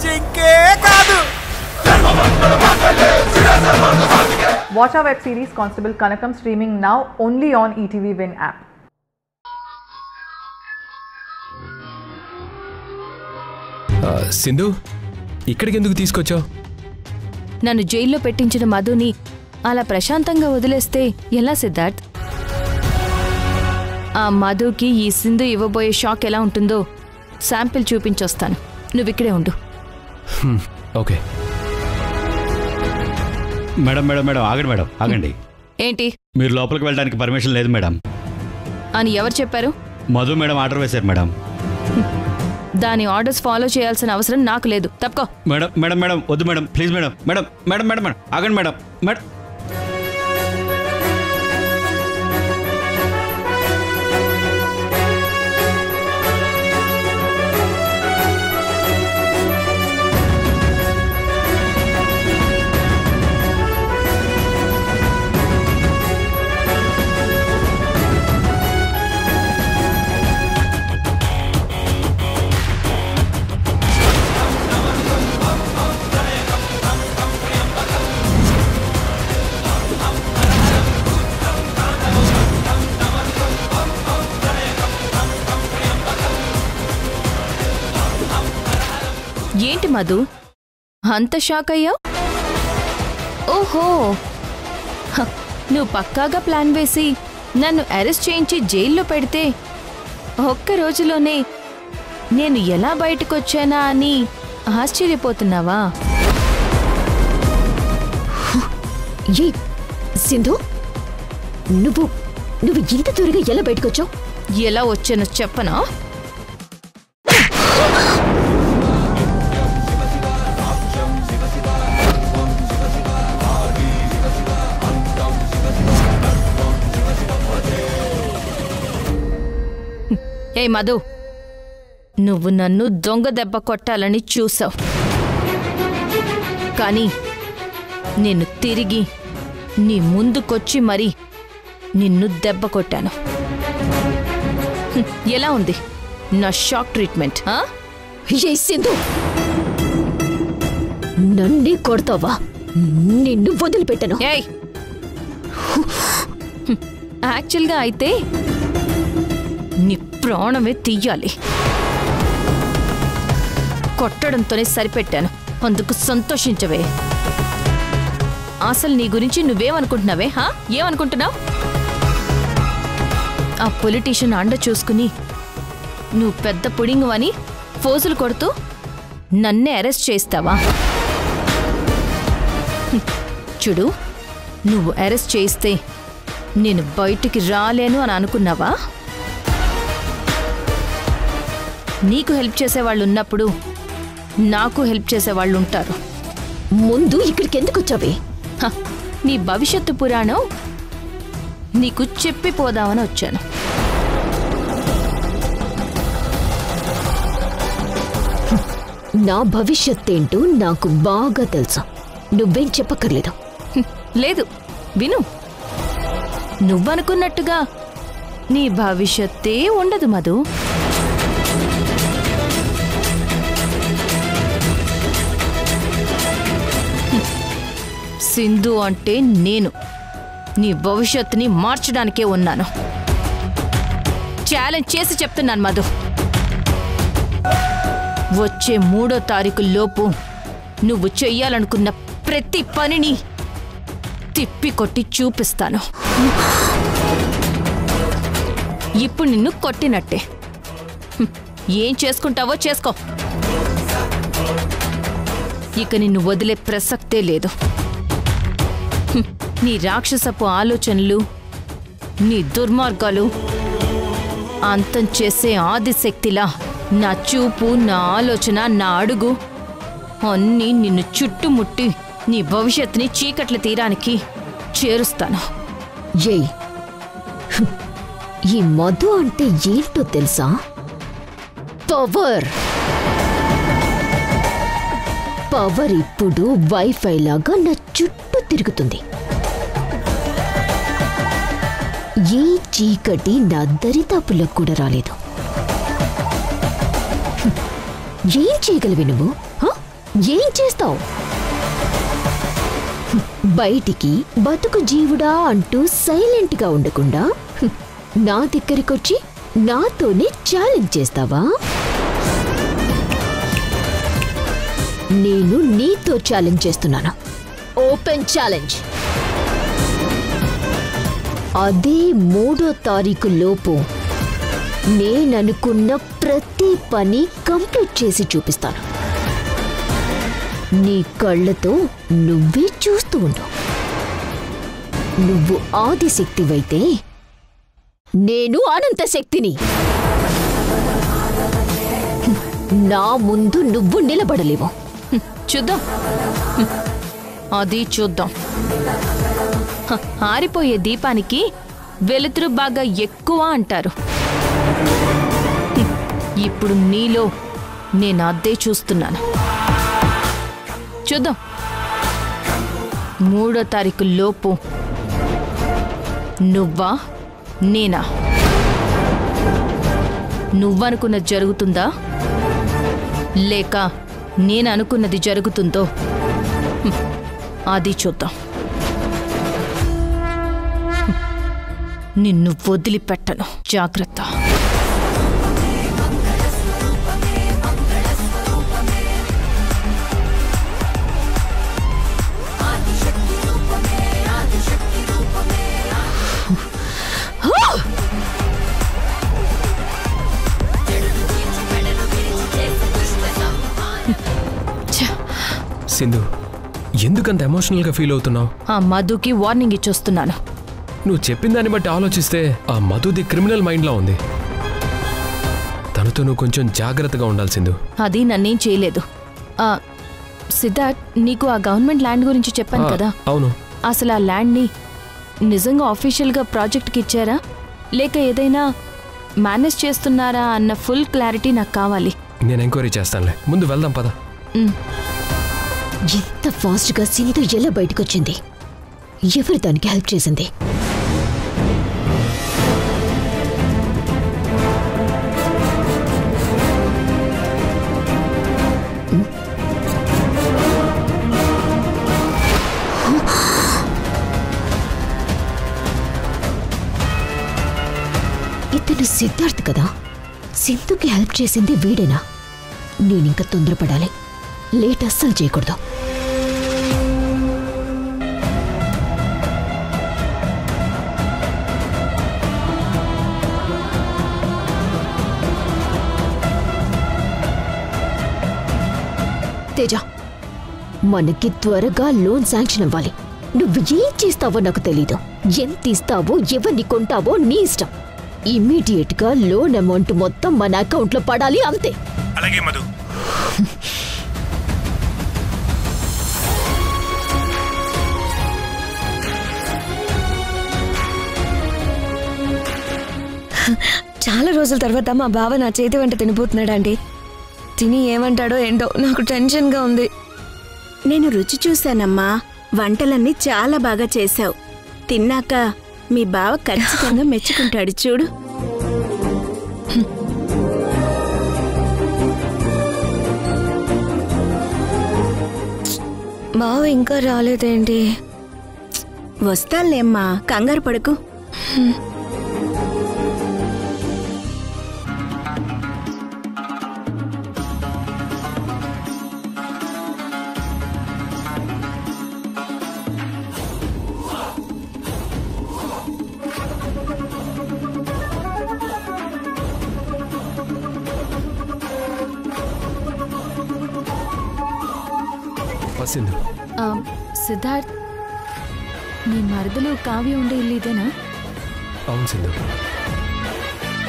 జింకే కాదు. Watch our web series Constable Kanakam streaming now only on ETV Win app. Sindhu, ఇక్కడికి ఎందుకు తీసుకొచ్చావు? నన్ను జైల్లో పెట్టించిన మధుని అలా ప్రశాంతంగా వదిలేస్తే ఎలా సిద్ధార్థ్? ఆ మధుకి ఈ సింధు ఇవ్వబోయే షాక్ ఎలా ఉంటుందో శాంపిల్ చూపించొస్తాను. నువ్విక్కడే ఉండు. ఓకే మేడం మేడం మేడం ఆగండి మేడం, ఆగండి. ఏంటి? మీరు లోపలికి వెళ్ళడానికి పర్మిషన్ లేదు మేడం అని ఎవరు చెప్పారు? మధు మేడం ఆర్డర్ వేశారు మేడం. దాని ఆర్డర్స్ ఫాలో చేయాల్సిన అవసరం నాకు లేదు. తప్పుకో. మేడం మేడం మేడం వద్దు madam, please madam. Madam madam madam madam ఆగండి మేడం. మేడం ఏంటి మధు అంత షాక్ అయ్యావు? ఓహో, నువ్వు పక్కాగా ప్లాన్ వేసి నన్ను అరెస్ట్ చేయించి జైల్లో పెడితే ఒక్క రోజులోనే నేను ఎలా బయటకొచ్చానా అని ఆశ్చర్యపోతున్నావా? సింధు, నువ్వు ఇంత త్వరగా ఎలా బయటకొచ్చావు? ఎలా వచ్చానో చెప్పనా? ఏ మధు, నువ్వు నన్ను దొంగ దెబ్బ కొట్టాలని చూసావు, కానీ నేను తిరిగి నీ ముందుకొచ్చి మరీ నిన్ను దెబ్బ కొట్టాను. ఎలా ఉంది నా షాక్ ట్రీట్మెంట్? సింధు, నన్నే కొడతావా? నిన్ను వదిలిపెట్టను. యాక్చువల్గా అయితే నీ ప్రాణమే తీయాలి. కొట్టడంతోనే సరిపెట్టాను, అందుకు సంతోషించవే. అసలు నీ గురించి నువ్వేమనుకుంటున్నావే? ఏమనుకుంటున్నావు? ఆ పొలిటీషియన్ అండ చూసుకుని నువ్వు పెద్ద పుడింగు అని ఫోజులు కొడుతూ నన్నే అరెస్ట్ చేస్తావా? చూడు, నువ్వు అరెస్ట్ చేయిస్తే నేను బయటికి రాలేను అని అనుకున్నావా? నీకు హెల్ప్ చేసేవాళ్ళు ఉన్నప్పుడు నాకు హెల్ప్ చేసేవాళ్ళు ఉంటారు. ముందు ఇక్కడికి ఎందుకు వచ్చావే? నీ భవిష్యత్తు పురాణం నీకు చెప్పిపోదామని వచ్చాను. నా భవిష్యత్తేంటో నాకు బాగా తెలుసు, నువ్వేం చెప్పక్కర్లేదు. లేదు, విను. నువ్వనుకున్నట్టుగా నీ భవిష్యత్తే ఉండదు మధు. సింధు అంటే నేను నీ భవిష్యత్తుని మార్చడానికే ఉన్నాను. ఛాలెంజ్ చేసి చెప్తున్నాను మధు, వచ్చే 3వ తారీఖు లోపు నువ్వు చెయ్యాలనుకున్న ప్రతి పనిని తిప్పికొట్టి చూపిస్తాను. ఇప్పుడు నిన్ను కొట్టినట్టే. ఏం చేసుకుంటావో చేసుకో. ఇక నిన్ను వదిలే ప్రసక్తే లేదు. నీ రాక్షసపు ఆలోచనలు, నీ దుర్మార్గాలు అంతం చేసే ఆదిశక్తిలా నా చూపు, నా ఆలోచన, నా అడుగు అన్నీ నిన్ను చుట్టుముట్టి నీ భవిష్యత్తుని చీకట్ల తీరానికి చేరుస్తాను. ఈ మధు అంటే ఏంటో తెలుసా? పవర్. పవర్ ఇప్పుడు వైఫై లాగా నా చుట్టూ తిరుగుతుంది. ఏ చీకటి నా దరిదాపులకు కూడా రాలేదు. ఏం చేయగలివి నువ్వు? ఏం చేస్తావు? బయటికి బతుకు జీవుడా అంటూ సైలెంట్గా ఉండకుండా నా దగ్గరికొచ్చి నాతోనే ఛాలెంజ్ చేస్తావా? నేను నీతో ఛాలెంజ్ చేస్తున్నాను. Open challenge. అదే 3వ తారీఖు లోపు నేననుకున్న ప్రతి పని కంప్లీట్ చేసి చూపిస్తాను. నీ కళ్ళతో నువ్వే చూస్తూ ఉండు. నువ్వు ఆదిశక్తివైతే నేను అనంత శక్తిని. నా ముందు నువ్వు నిలబడలేవు. చూద్దాం, అది చూద్దాం. ఆరిపోయే దీపానికి వెలుతురు బాగా ఎక్కువ అంటారు. ఇప్పుడు నీలో నేను అదే చూస్తున్నాను. చూద్దాం, 3వ తారీఖు లోపు నువ్వా నేనా? నువ్వనుకున్నది జరుగుతుందా లేక నేను అనుకున్నది జరుగుతుందో అది చూద్దాం. నిన్ను వదిలిపెట్టను, జాగ్రత్త. సింధు, ఎందుకంత ఎమోషనల్గా ఫీల్ అవుతున్నావు? ఆ మధుకి వార్నింగ్ ఇచ్చొస్తున్నాను. నువ్వు చెప్పిన దాన్ని బట్టి ఆలోచిస్తే ఆ మధుది క్రిమినల్ మైండ్లో ఉంది. తనతో నువ్వు కొంచెం జాగ్రత్తగా ఉండాలి సింధు. అది నన్నేం చేయలేదు. సిద్ధార్థ్, నీకు ఆ గవర్నమెంట్ ల్యాండ్ గురించి చెప్పాను కదా? అవును. అసలు ఆ ల్యాండ్ని నిజంగా ఆఫీషియల్గా ప్రాజెక్ట్కి ఇచ్చారా లేక ఏదైనా మేనేజ్ చేస్తున్నారా అన్న ఫుల్ క్లారిటీ నాకు కావాలి. నేను ఎంక్వైరీ చేస్తానులే, ముందు వెళ్దాం పద. ఎంత ఫాస్ట్గా సింధు ఎలా బయటకొచ్చింది? ఎవరు దానికి హెల్ప్ చేసింది? ఇతను సిద్ధార్థ్ కదా? సింధుకి హెల్ప్ చేసింది వీడేనా? నేనింక తొందరపడాలి, లేట్ అస్సలు చేయకూడదు. తేజ, మనకి త్వరగా లోన్ శాంక్షన్ అవ్వాలి. నువ్వు ఏం చేస్తావో నాకు తెలీదు. ఎంత ఇస్తావో ఎవరిని కొంటావో నీ ఇష్టం. ఇమ్మీడియట్ గా లోన్ అమౌంట్ మొత్తం మన అకౌంట్లో పడాలి, అంతే. అలాగే మధు. చాలా రోజుల తర్వాత మా బావ నా చేతి వెంట తినిపోతున్నాడండి. తిని ఏమంటాడో ఏంటో నాకు టెన్షన్గా ఉంది. నేను రుచి చూశానమ్మా. వంటలన్నీ చాలా బాగా చేశావు. తిన్నాక మీ బావ ఖచ్చితంగా మెచ్చుకుంటాడు చూడు. బావ ఇంకా రాలేదేంటి? వస్తానులేమ్మా, కంగారు పడకు. సింధు, సిద్ధార్థ్, నీ మరదలు కావ్య ఉండే ఇల్లు ఇదేనా? అవును సింధు.